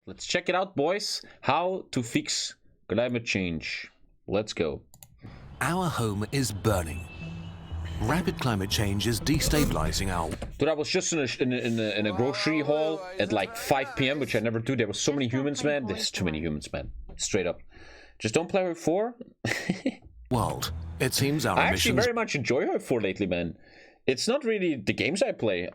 Let's check it out, boys. How to fix climate change. Let's go. Our home is burning. Rapid climate change is destabilizing our... Dude, I was just in a grocery hall at like 5 p.m., which I never do. There were so many humans, man. There's too many humans, man. Straight up. Just don't play Hive 4. world. It seems our I emissions... actually very much enjoy Hive 4 lately, man. It's not really the games I play.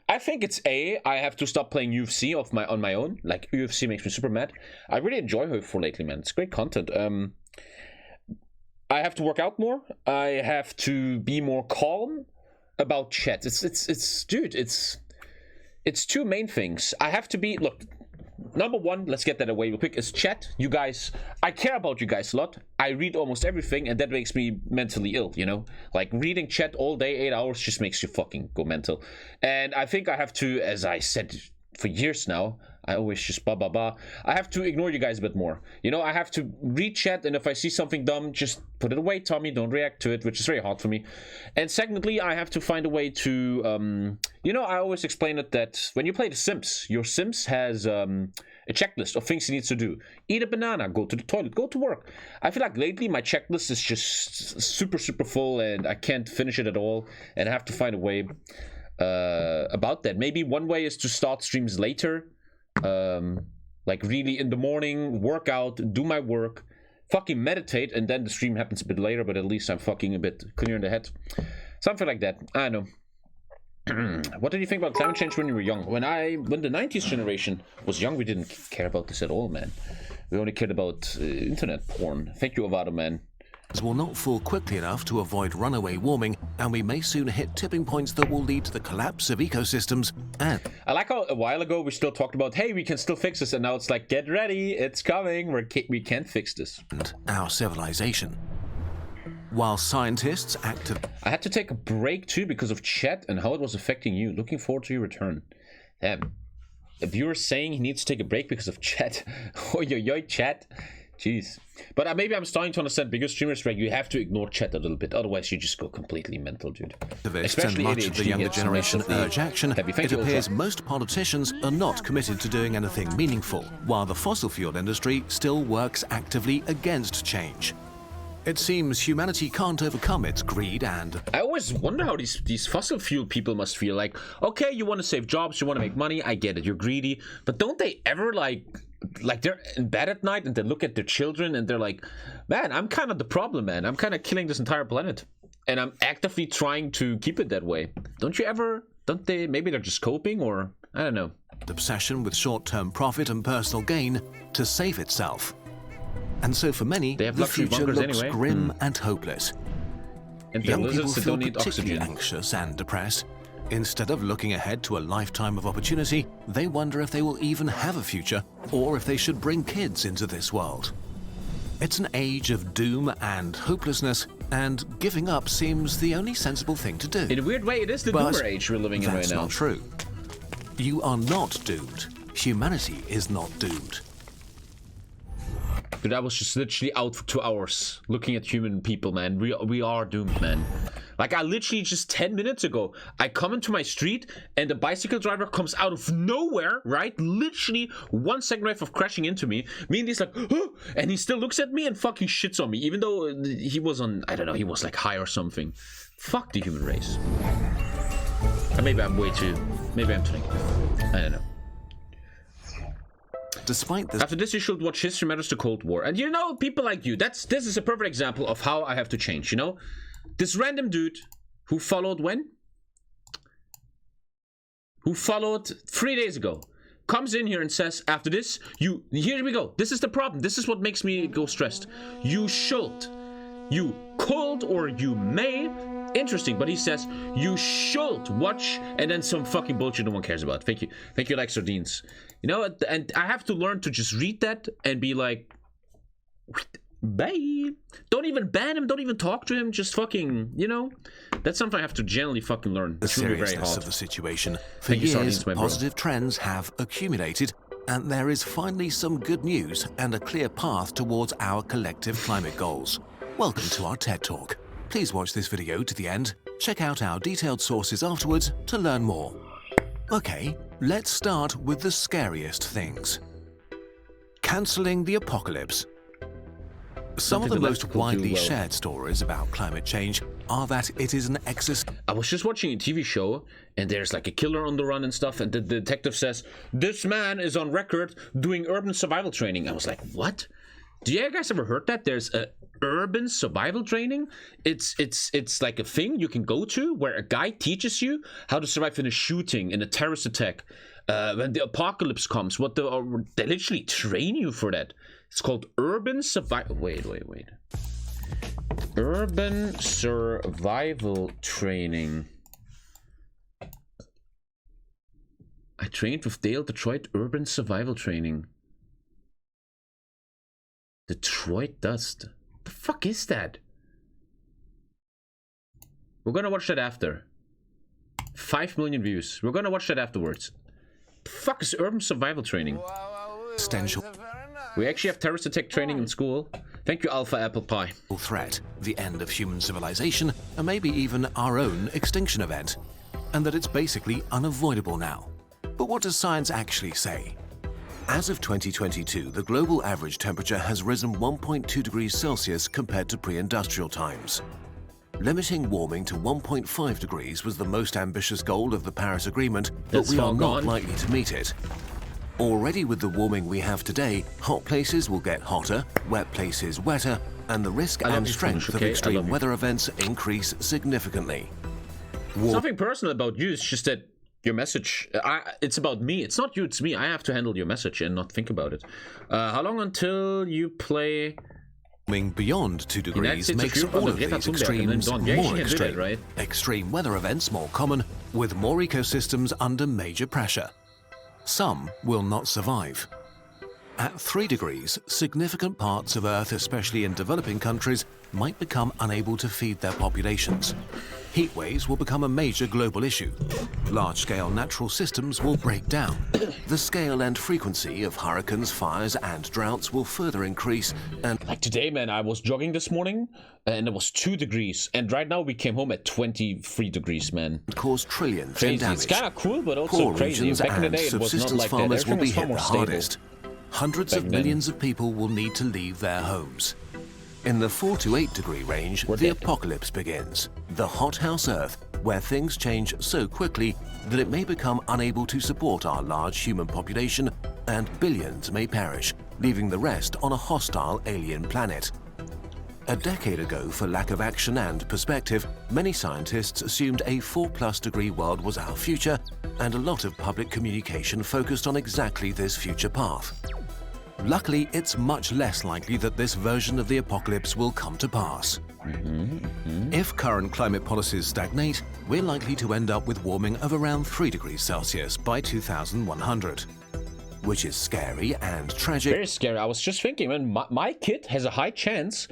I think it's I have to stop playing UFC on my own. Like, UFC makes me super mad. I really enjoy Hive 4 lately, man. It's great content. I have to work out more. I have to be more calm about chat. It's two main things. I have to be, look, number one, let's get that away real quick, is chat. You guys, I care about you guys a lot. I read almost everything, and that makes me mentally ill, you know? Like, reading chat all day, 8 hours, just makes you fucking go mental. And I think I have to, as I said for years now, I always just I have to ignore you guys a bit more. You know, I have to read chat, and if I see something dumb, just put it away, Tommy. Don't react to it, which is very hard for me. And secondly, I have to find a way to, you know, I always explain it that when you play The Sims, your Sims has a checklist of things he needs to do. Eat a banana, go to the toilet, go to work. I feel like lately my checklist is just super full, and I can't finish it at all, and I have to find a way about that. Maybe one way is to start streams later. Like really in the morning, work out, do my work, fucking meditate, and then the stream happens a bit later, but at least I'm fucking a bit clear in the head. Something like that. I don't know. What did you think about climate change when you were young? When the 90s generation was young, we didn't care about this at all, man. We only cared about internet porn. Thank you, Avado, man. Will not fall quickly enough to avoid runaway warming, and we may soon hit tipping points that will lead to the collapse of ecosystems. And I like how a while ago we still talked about, hey, we can still fix this, and now it's like, get ready, it's coming, we can't fix this. And our civilization. While scientists I had to take a break too because of chat and how it was affecting you. Looking forward to your return. Damn. A viewer saying he needs to take a break because of chat. Oh, yo, chat. Jeez. But maybe I'm starting to understand, because streamers, you have to ignore chat a little bit, otherwise you just go completely mental, dude. Especially much ADHD of the younger generation urge action. It appears most politicians are not committed to doing anything meaningful, while the fossil fuel industry still works actively against change. It seems humanity can't overcome its greed, and I always wonder how these fossil fuel people must feel. Like, okay, you want to save jobs, you want to make money, I get it, you're greedy, but don't they ever like they're in bed at night and they look at their children and they're like, man, I'm kind of the problem, man. I'm kind of killing this entire planet, and I'm actively trying to keep it that way. Don't they, maybe they're just coping, or I don't know. Obsession with short-term profit and personal gain to save itself. And so for many, the future looks grim and hopeless. And young people feel particularly anxious and depressed. Instead of looking ahead to a lifetime of opportunity, they wonder if they will even have a future, or if they should bring kids into this world. It's an age of doom and hopelessness, and giving up seems the only sensible thing to do. In a weird way, it is the boomer age we're living in right now. That's not true. You are not doomed. Humanity is not doomed. Dude, I was just literally out for 2 hours looking at human people, man. We are doomed, man. Like, I literally just 10 minutes ago, I come into my street and the bicycle driver comes out of nowhere, right? Literally 1 second away of crashing into me. Me and he's like, oh! And he still looks at me and fucking shits on me, even though he was on, I don't know, he was like high or something. Fuck the human race. Or maybe I'm too negative. I don't know. Despite this, after this, you should watch History Matters: The Cold War. And you know, people like you, this is a perfect example of how I have to change, you know? This random dude who followed when? Who followed 3 days ago, comes in here and says, after this, here we go. This is the problem. This is what makes me go stressed. You should. You could, or you may. Interesting, but he says you should watch, and then some fucking bullshit no one cares about. Thank you, like sardines. You know, and I have to learn to just read that and be like, bye. Don't even ban him, don't even talk to him, just fucking, you know, that's something I have to generally fucking learn. The seriousness of the situation. For years, positive trends have accumulated, and there is finally some good news and a clear path towards our collective climate goals. Welcome to our TED Talk. Please watch this video to the end. Check out our detailed sources afterwards to learn more. Okay, Let's start with the scariest things. Cancelling the apocalypse. Some of the most widely shared stories about climate change are that it is an I was just watching a TV show, and there's like a killer on the run and stuff, and the detective says, "This man is on record doing urban survival training." I was like, what? Do you guys ever heard that? There's a urban survival training. It's like a thing you can go to where a guy teaches you how to survive in a shooting, in a terrorist attack, when the apocalypse comes. They literally train you for that. It's called urban survival. Wait. Urban survival training. I trained with Dale Detroit urban survival training. Detroit Dust. The fuck is that? We're gonna watch that after. 5 million views. We're gonna watch that afterwards. The fuck is urban survival training? Essential. We actually have terrorist attack training in school. Thank you, Alpha Apple Pie. Threat, the end of human civilization, and maybe even our own extinction event, and that it's basically unavoidable now. But what does science actually say? As of 2022, the global average temperature has risen 1.2 degrees Celsius compared to pre-industrial times. Limiting warming to 1.5 degrees was the most ambitious goal of the Paris Agreement, but we are not likely to meet it. Already with the warming we have today, hot places will get hotter, wet places wetter, and the risk and strength of extreme weather events increase significantly. Something personal about you is just that your message, it's about me. It's not you, it's me. I have to handle your message and not think about it. How long until you play... Beyond 2 degrees makes all of these extremes more extreme. Right? Extreme weather events more common, with more ecosystems under major pressure. Some will not survive. At 3 degrees, significant parts of Earth, especially in developing countries, might become unable to feed their populations. Heat waves will become a major global issue. Large-scale natural systems will break down. The scale and frequency of hurricanes, fires, and droughts will further increase, and... Like today, man, I was jogging this morning, and it was 2 degrees, and right now we came home at 23 degrees, man. Cause trillions in damage. It's kind of cool, but also crazy. Back in the day, it was not like that. Farmers will be hit the stable. hardest. Hundreds of millions of people will need to leave their homes. In the 4 to 8 degree range, the apocalypse begins. The hothouse Earth, where things change so quickly that it may become unable to support our large human population, and billions may perish, leaving the rest on a hostile alien planet. A decade ago, for lack of action and perspective, many scientists assumed a 4+ degree world was our future, and a lot of public communication focused on exactly this future path. Luckily, it's much less likely that this version of the apocalypse will come to pass. If current climate policies stagnate, we're likely to end up with warming of around 3 degrees Celsius by 2100. Which is scary and tragic. Very scary. I was just thinking, man, my kid has a high chance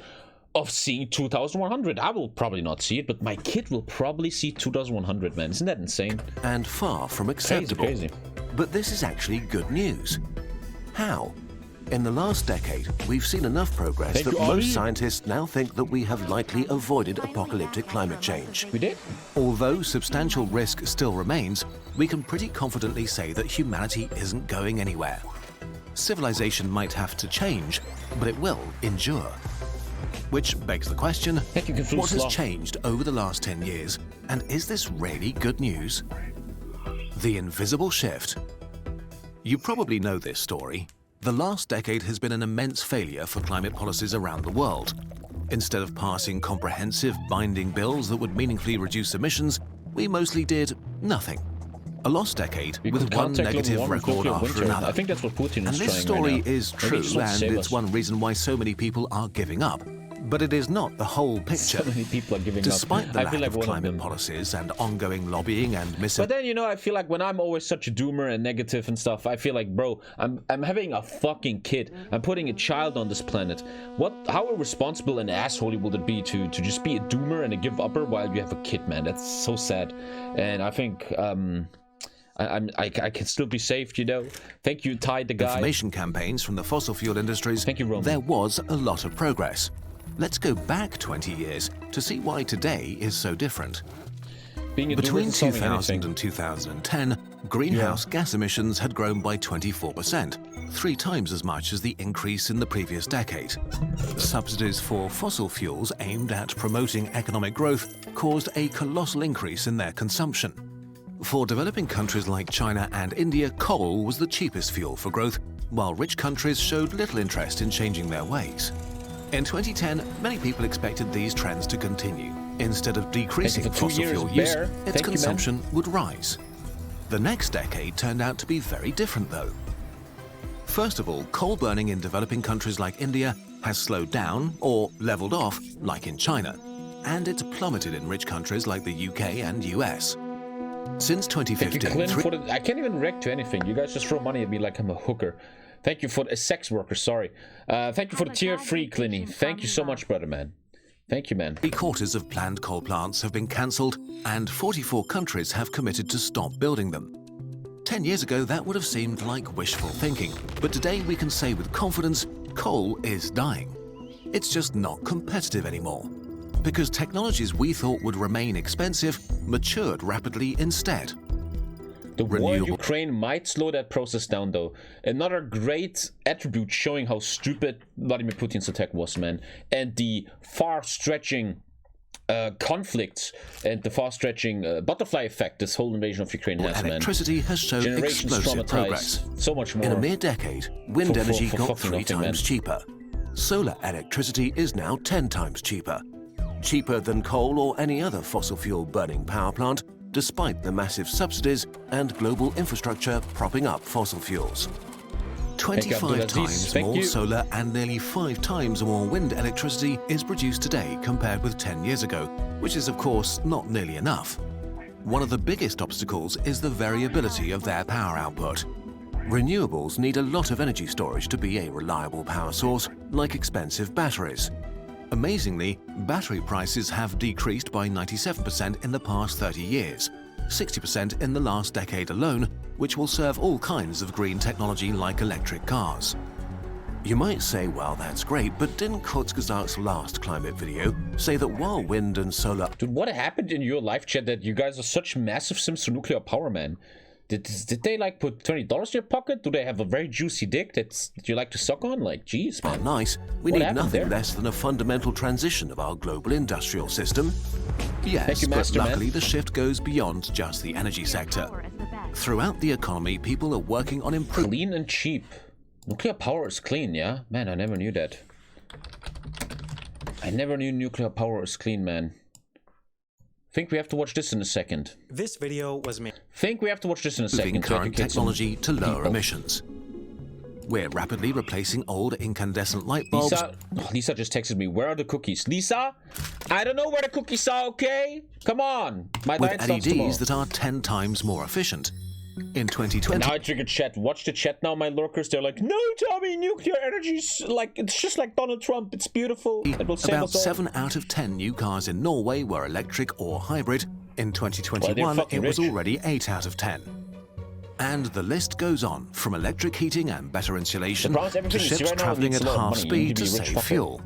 of seeing 2100. I will probably not see it, but my kid will probably see 2100, man. Isn't that insane? And far from acceptable. Crazy. But this is actually good news. How? In the last decade, we've seen enough progress that most scientists now think that we have likely avoided apocalyptic climate change. We did? Although substantial risk still remains, we can pretty confidently say that humanity isn't going anywhere. Civilization might have to change, but it will endure. Which begs the question, what has changed over the last 10 years, and is this really good news? The invisible shift. You probably know this story. The last decade has been an immense failure for climate policies around the world. Instead of passing comprehensive, binding bills that would meaningfully reduce emissions, we mostly did nothing. A lost decade with one negative record after another. I think that's what Putin is trying right now. And this story is true, and it's one reason why so many people are giving up. But it is not the whole picture. So many people are giving up. Despite the lack of climate policies and ongoing lobbying and But then, you know, I feel like when I'm always such a doomer and negative and stuff, I feel like, bro, I'm having a fucking kid. I'm putting a child on this planet. How irresponsible and assholey would it be to just be a doomer and a give upper while you have a kid, man? That's so sad. And I think I can still be safe, you know. Thank you, Ty the guy. Information campaigns from the fossil fuel industries. Thank you, Roman. There was a lot of progress. Let's go back 20 years to see why today is so different. Between 2000 and 2010, greenhouse gas emissions had grown by 24%, 3 times as much as the increase in the previous decade. Subsidies for fossil fuels aimed at promoting economic growth caused a colossal increase in their consumption. For developing countries like China and India, coal was the cheapest fuel for growth, while rich countries showed little interest in changing their ways. In 2010, many people expected these trends to continue. Instead of decreasing fossil fuel use, its consumption would rise. The next decade turned out to be very different, though. First of all, coal burning in developing countries like India has slowed down or leveled off, like in China, and it's plummeted in rich countries like the UK and US. Since 2015, I can't even react to anything. You guys just throw money at me like I'm a hooker. Thank you for a sex worker, sorry. Thank you for the tier 3, Clinny. Thank you so much, brother, man. Thank you, man. 3/4 of planned coal plants have been cancelled, and 44 countries have committed to stop building them. 10 years ago, that would have seemed like wishful thinking, but today we can say with confidence, coal is dying. It's just not competitive anymore, because technologies we thought would remain expensive matured rapidly instead. The war in Ukraine might slow that process down, though. Another great attribute showing how stupid Vladimir Putin's attack was, man. And the far-stretching conflicts and the far-stretching butterfly effect this whole invasion of Ukraine has, man. Electricity has shown explosive progress. So much more. In a mere decade, wind energy got 3 times cheaper. Solar electricity is now 10 times cheaper. Cheaper than coal or any other fossil fuel burning power plant, despite the massive subsidies and global infrastructure propping up fossil fuels. 25 times more solar and nearly 5 times more wind electricity is produced today compared with 10 years ago, which is of course not nearly enough. One of the biggest obstacles is the variability of their power output. Renewables need a lot of energy storage to be a reliable power source, like expensive batteries. Amazingly, battery prices have decreased by 97% in the past 30 years, 60% in the last decade alone, which will serve all kinds of green technology like electric cars. You might say, well, that's great, but didn't Kurzgesagt's last climate video say that while wind and solar... Dude, what happened in your live chat that you guys are such massive sims to nuclear power, man? Did they like put $20 in your pocket? Do they have a very juicy dick that you like to suck on? Like, geez, man. Oh, nice. We need nothing less than a fundamental transition of our global industrial system. Yes, but luckily the shift goes beyond just the energy sector. Throughout the economy, people are working on improving... Clean and cheap. Nuclear power is clean, yeah? Man, I never knew that. I never knew nuclear power is clean, man. Think we have to watch this in a second. This video was made. Think we have to watch this in a second. Current technology to lower emissions. We're rapidly replacing old incandescent light bulbs. Lisa just texted me. Where are the cookies? Lisa, I don't know where the cookies are. Okay, come on. My diet starts tomorrow. With LEDs that are 10 times more efficient. In 2020... Now I triggered chat. Watch the chat now, my lurkers. They're like, no, Tommy, nuclear energy's like, it's just like Donald Trump. It's beautiful. It will save us all. 7 out of 10 new cars in Norway were electric or hybrid. In 2021, it was already 8 out of 10. And the list goes on, from electric heating and better insulation to ships traveling at half speed to save fuel.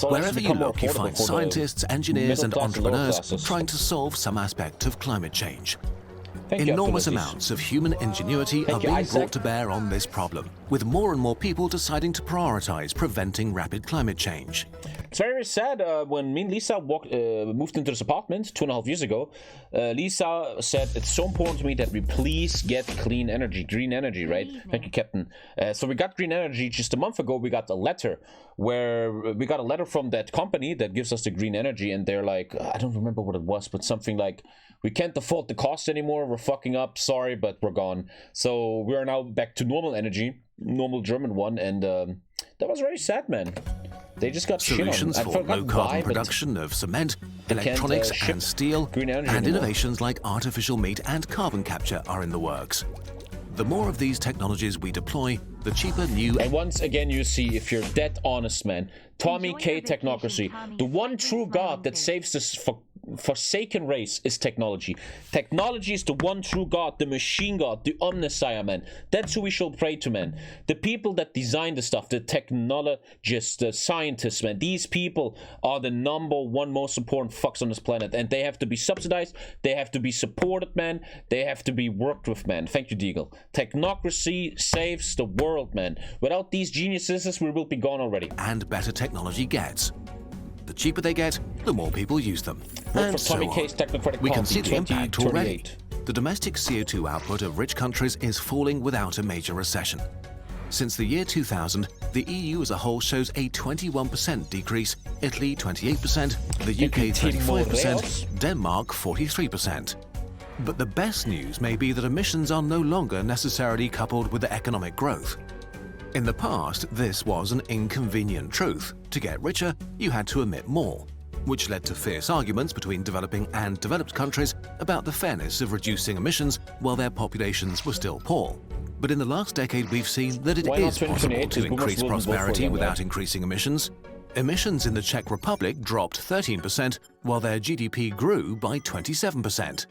Wherever you look, you find scientists, engineers, and entrepreneurs trying to solve some aspect of climate change. Enormous amounts of human ingenuity are being brought to bear on this problem, with more and more people deciding to prioritize preventing rapid climate change. It's very, very sad. When me and Lisa moved into this apartment 2.5 years ago, Lisa said it's so important to me that we please get clean energy, green energy, right? Thank you, Captain. So we got green energy. Just a month ago, we got a letter from that company that gives us the green energy, and they're like, I don't remember what it was, but something like, we can't afford the cost anymore. We're fucking up. Sorry, but we're gone. So we are now back to normal energy, normal German one, and that was very sad, man. They just got solutions for low-carbon production of cement, electronics and steel, and innovations like artificial meat and carbon capture are in the works. The more of these technologies we deploy, the cheaper new... And once again, you see, if you're that honest, man, TommyKay Technocracy, the one true God that saves this forsaken race is technology. Technology is the one true God, the machine God, the omnissiah, man. That's who we should pray to, man. The people that design the stuff, the technologists, the scientists, man. These people are the number one most important fucks on this planet, and they have to be subsidized, they have to be supported, man. They have to be worked with, man. Thank you, Deagle. Technocracy saves the world, man. Without these geniuses, we will be gone already. And better technology gets. The cheaper they get, the more people use them. Work for TommyKay's Technocratic We can Coffee see the impact 2038. already. The domestic CO2 output of rich countries is falling without a major recession. Since the year 2000, the EU as a whole shows a 21% decrease, Italy 28%, the UK 35%, Denmark 43%. But the best news may be that emissions are no longer necessarily coupled with the economic growth. In the past, this was an inconvenient truth. To get richer, you had to emit more, which led to fierce arguments between developing and developed countries about the fairness of reducing emissions while their populations were still poor. But in the last decade, we've seen that it is possible to increase prosperity without increasing emissions. Emissions in the Czech Republic dropped 13%, while their GDP grew by 27%.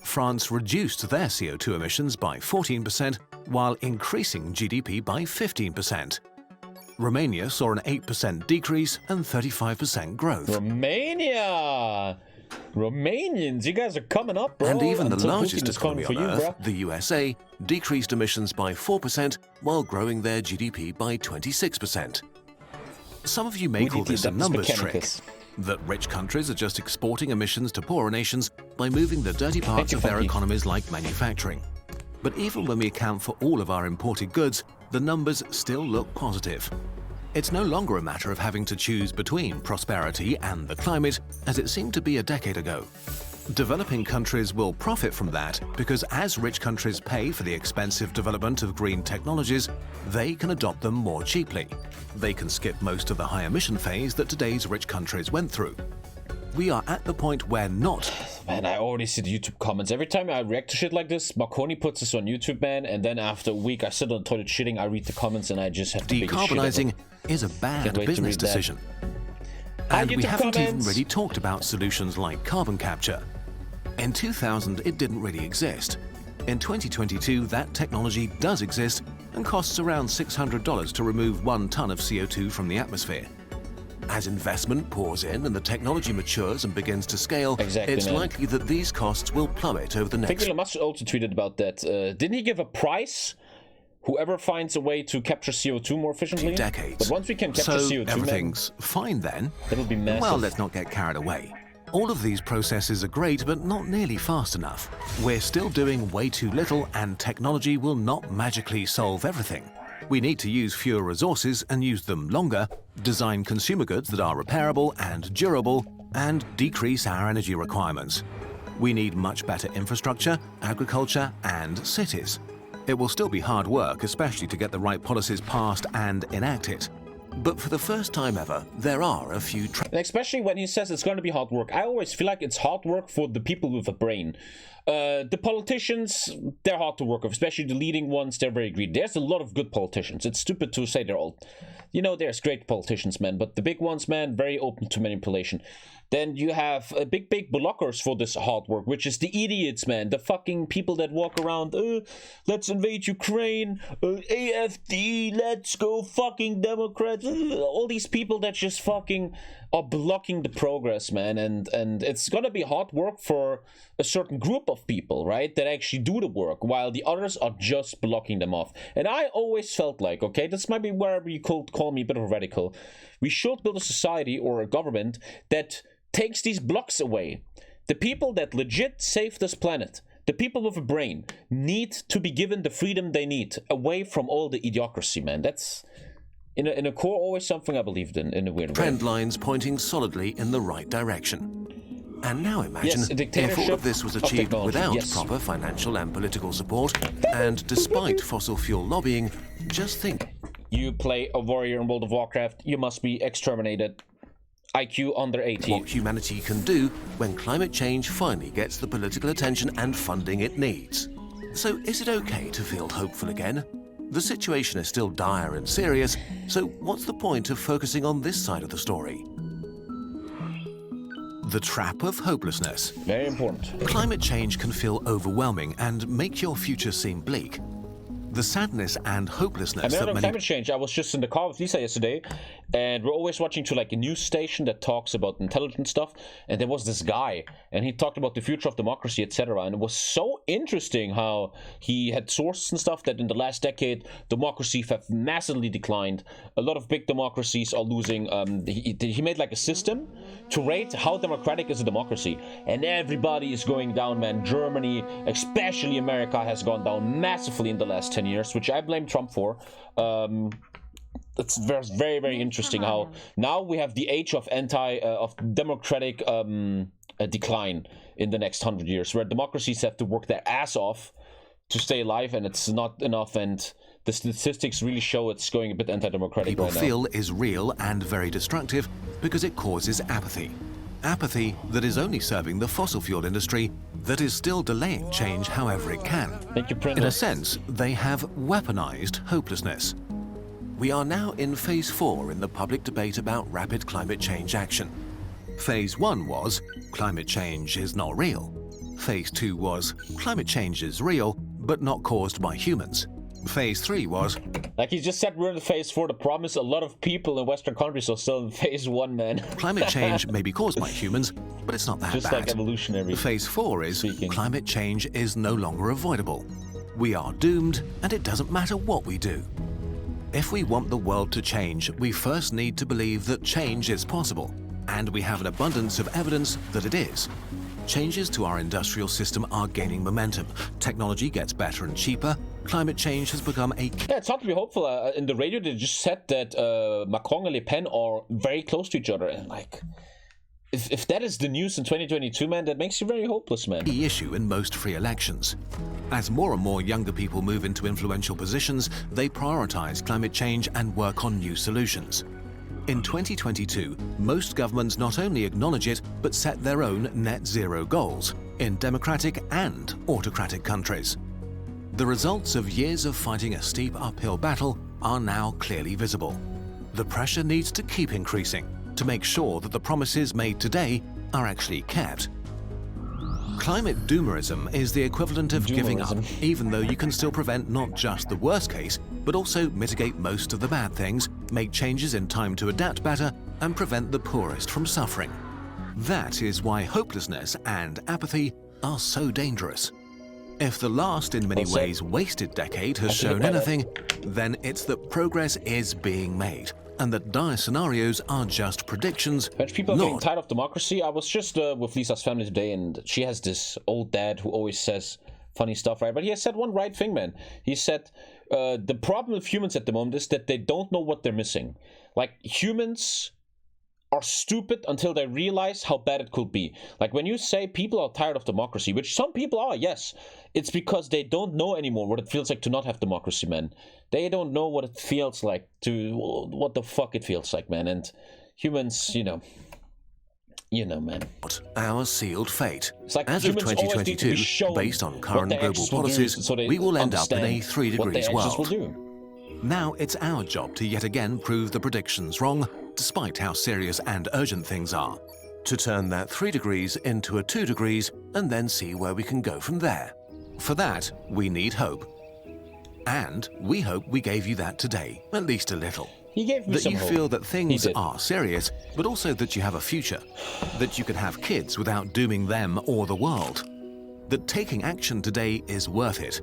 France reduced their CO2 emissions by 14%, while increasing GDP by 15%. Romania saw an 8% decrease and 35% growth. Romania! Romanians, you guys are coming up, bro. And even the Until largest Putin is economy coming on for you, Earth, bro. the USA, decreased emissions by 4% while growing their GDP by 26%. Some of you may call this a numbers trick, that rich countries are just exporting emissions to poorer nations by moving the dirty parts of their economies like manufacturing. But even when we account for all of our imported goods, the numbers still look positive. It's no longer a matter of having to choose between prosperity and the climate, as it seemed to be a decade ago. Developing countries will profit from that because as rich countries pay for the expensive development of green technologies, they can adopt them more cheaply. They can skip most of the high emission phase that today's rich countries went through. We are at the point where not... Man, I already see the YouTube comments. Every time I react to shit like this, Marconi puts this on YouTube, man, and then after a week I sit on the toilet shitting, I read the comments and I just have to Decarbonizing is a bad business decision. And we haven't even really talked about solutions like carbon capture. In 2000, it didn't really exist. In 2022, that technology does exist and costs around $600 to remove 1 ton of CO2 from the atmosphere. As investment pours in and the technology matures and begins to scale, it's likely that these costs will plummet over the next... I think Elon Musk also tweeted about that. Didn't he give a price? Whoever finds a way to capture CO2 more efficiently? Decades. But once we can capture CO2, everything's fine then. That'll be massive. Well, let's not get carried away. All of these processes are great, but not nearly fast enough. We're still doing way too little, and technology will not magically solve everything. We need to use fewer resources and use them longer, design consumer goods that are repairable and durable, and decrease our energy requirements. We need much better infrastructure, agriculture, and cities. It will still be hard work, especially to get the right policies passed and enacted. But for the first time ever, there are a few... And especially when he says it's going to be hard work. I always feel like it's hard work for the people with a brain. The politicians, they're hard to work with, especially the leading ones, they're very greedy. There's a lot of good politicians. It's stupid to say they're all... You know, there's great politicians, man, but the big ones, man, very open to manipulation. Then you have big blockers for this hard work, which is the idiots, man. The fucking people that walk around, let's invade Ukraine, AFD, let's go fucking Democrats. All these people that just fucking are blocking the progress, man. And it's gonna be hard work for a certain group of people, right, that actually do the work, while the others are just blocking them off. And I always felt like, okay, this might be wherever you could call me a bit of a radical, we should build a society or a government that takes these blocks away. The people that legit save this planet, the people with a brain, need to be given the freedom they need, away from all the idiocracy, man. That's, in a core, always something I believed in a weird way. Trend lines pointing solidly in the right direction. And now imagine if all of this was achieved without proper financial and political support, and despite fossil fuel lobbying, just think. You play a warrior in World of Warcraft, you must be exterminated. IQ under 80. What humanity can do when climate change finally gets the political attention and funding it needs. So is it okay to feel hopeful again? The situation is still dire and serious, so what's the point of focusing on this side of the story? The trap of hopelessness. Very important. Climate change can feel overwhelming and make your future seem bleak. The sadness and hopelessness that many... climate change, I was just in the car with Lisa yesterday, and we're always watching to like a news station that talks about intelligent stuff, and there was this guy, and he talked about the future of democracy, etc., and it was so interesting how he had sources and stuff that in the last decade, democracies have massively declined. A lot of big democracies are losing. He made like a system to rate how democratic is a democracy, and everybody is going down, man. Germany, especially America, has gone down massively in the last 10 years, which I blame Trump for. It's very, very interesting how now we have the age of democratic decline in the next 100 years, where democracies have to work their ass off to stay alive, and it's not enough, and the statistics really show it's going a bit anti-democratic right now. People feel is real and very destructive because it causes apathy. Apathy that is only serving the fossil fuel industry that is still delaying change however it can. Thank you, Prince. In a sense, they have weaponized hopelessness. We are now in Phase 4 in the public debate about rapid climate change action. Phase 1 was, climate change is not real. Phase 2 was, climate change is real, but not caused by humans. Phase 3 was... Like he just said, we're in Phase 4. The problem is a lot of people in Western countries are still in Phase 1, man. Climate change may be caused by humans, but it's not that just bad. Like evolutionary. Phase 4 is speaking. Climate change is no longer avoidable. We are doomed, and it doesn't matter what we do. If we want the world to change, we first need to believe that change is possible, and we have an abundance of evidence that it is. Changes to our industrial system are gaining momentum. Technology gets better and cheaper. Climate change has become a... Yeah, it's hard to be hopeful. In the radio, they just said that Macron and Le Pen are very close to each other. And like, if that is the news in 2022, man, that makes you very hopeless, man. ...key issue in most free elections. As more and more younger people move into influential positions, they prioritize climate change and work on new solutions. In 2022, most governments not only acknowledge it, but set their own net zero goals in democratic and autocratic countries. The results of years of fighting a steep uphill battle are now clearly visible. The pressure needs to keep increasing to make sure that the promises made today are actually kept. Climate doomerism is the equivalent of giving up, even though you can still prevent not just the worst case, but also mitigate most of the bad things, make changes in time to adapt better, and prevent the poorest from suffering. That is why hopelessness and apathy are so dangerous. If the last, in many ways, wasted decade has shown anything, then it's that progress is being made, and that dire scenarios are just predictions. But people are getting tired of democracy. I was just with Lisa's family today, and she has this old dad who always says funny stuff, right? But he has said one right thing, man. He said, the problem with humans at the moment is that they don't know what they're missing. Like, humans are stupid until they realize how bad it could be. Like, when you say people are tired of democracy, which some people are, yes, it's because they don't know anymore what it feels like to not have democracy, man. They don't know what it feels like to, what the fuck it feels like, man. And humans, you know, man. Our sealed fate. Like as of 2022, based on current global policies, so we will end up in a 3 degrees world. Now it's our job to yet again prove the predictions wrong, despite how serious and urgent things are. To turn that 3 degrees into a 2 degrees and then see where we can go from there. For that, we need hope. And we hope we gave you that today, at least a little. He gave me some hope. That you feel that things are serious, but also that you have a future. That you can have kids without dooming them or the world. That taking action today is worth it.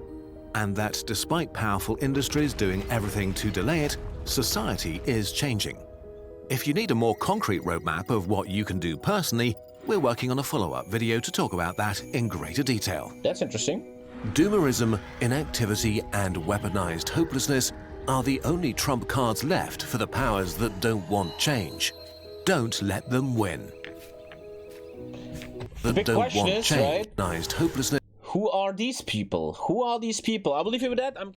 And that despite powerful industries doing everything to delay it, society is changing. If you need a more concrete roadmap of what you can do personally, we're working on a follow-up video to talk about that in greater detail. That's interesting. Doomerism, inactivity, and weaponized hopelessness are the only trump cards left for the powers that don't want change. Don't let them win. The big question is, right? Hopelessness. Who are these people? Who are these people? I will leave you with that.